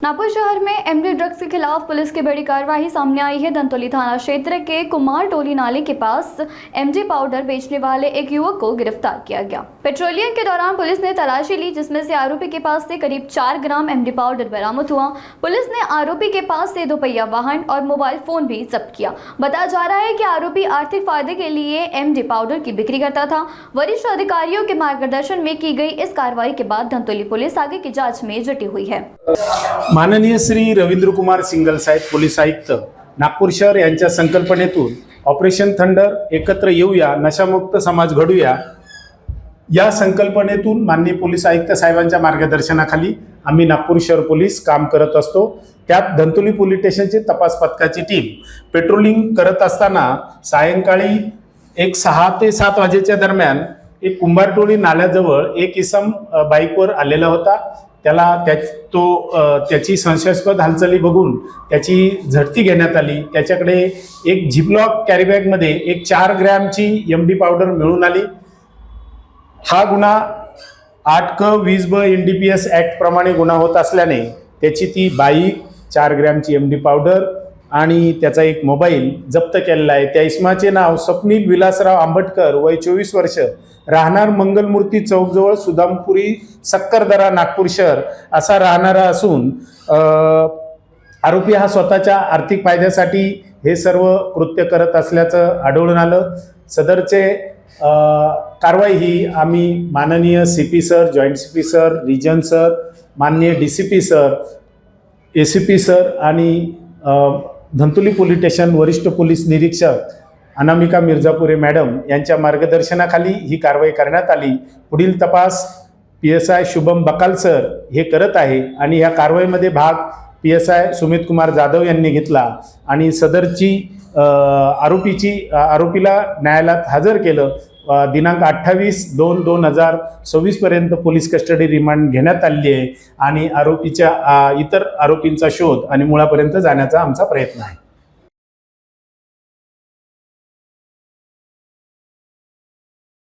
नागपुर शहर में MD drugs के खिलाफ पुलिस की बड़ी कार्रवाई सामने आई है। धनतोली थाना क्षेत्र के कुमार टोली नाले के पास एमडी पाउडर बेचने वाले एक युवक को गिरफ्तार किया गया। पेट्रोलिंग के दौरान पुलिस ने तलाशी ली, जिसमें से आरोपी के पास से करीब 4 ग्राम एमडी पाउडर बरामद हुआ। पुलिस ने आरोपी के पास से 2 पहिया वाहन और मोबाइल फोन भी जब्त किया। बताया जा रहा है कि आरोपी आर्थिक फायदे के लिए एमडी पाउडर की बिक्री करता था। वरिष्ठ अधिकारियों के मार्गदर्शन में की गई इस कार्रवाई के बाद धनतोली पुलिस आगे की जाँच में जुटी हुई है। माननीय श्री रवींद्र कुमार सिंगल साहेब पोलीस आयुक्त नागपूर शहर यांच्या संकल्पनेतून ऑपरेशन थंडर एकत्र येऊया, नशामुक्त समाज घडूया या संकल्पनेतून माननीय पोलीस आयुक्त साहेबांच्या मार्गदर्शनाखाली आम्ही नागपूर शहर पोलीस काम करत असतो। त्यात धनतोली पोलीस स्टेशनची तपास पथकाची टीम पेट्रोलिंग करत असताना सायंकाळी 6 ते 7 वाजेच्या दरम्यान एक कुंभारटोळी नाल्याजवळ एक इसम बाईकवर आलेला होता। त्याची संशयास्पद हालचाली बघून त्याची झडती घेण्यात आली। त्याच्याकडे एक झिपलॉक कॅरीबॅगमध्ये एक 4 ग्रॅमची एमडी पावडर मिळून आली। हा गुन्हा 8(20) NDPS ऍक्ट प्रमाणे गुन्हा होत असल्याने त्याची ती बाईक, 4 ग्रॅमची एमडी पावडर आणि त्याचा एक मोबाईल जप्त केलेला आहे। त्या इसमाचे नाव स्वप्नील विलासराव आंबटकर, वय 24 वर्ष, राहणार मंगलमूर्ती चौकजवळ सुदामपुरी सक्करदरा नागपूर शहर असा राहणारा असून आरोपी हा स्वतःच्या आर्थिक फायद्यासाठी हे सर्व कृत्य करत असल्याचं आढळून आलं। सदरचे कारवाई ही आम्ही माननीय CP sir, joint CP sir, region sir, माननीय DCP सर, ACP सर आणि धनतोली पोलीस स्टेशन वरिष्ठ पोलीस निरीक्षक अनामिका मिर्जापुरे मॅडम यांच्या मार्गदर्शनाखाली ही कारवाई करण्यात आली। पुढील तपास PSI शुभम बकाल सर हे करत आहे आणि या कारवाईमध्ये भाग PSI सुमित कुमार जाधव यांनी घेतला आणि सदरची आरोपीला न्यायालयात हजर केलं। दिनांक 28/2/2026 पर्यंत पोलीस कस्टडी रिमांड घेण्यात आली आहे आणि इतर आरोपींचा शोध आणि मुळापर्यंत जाण्याचा आमचा प्रयत्न आहे।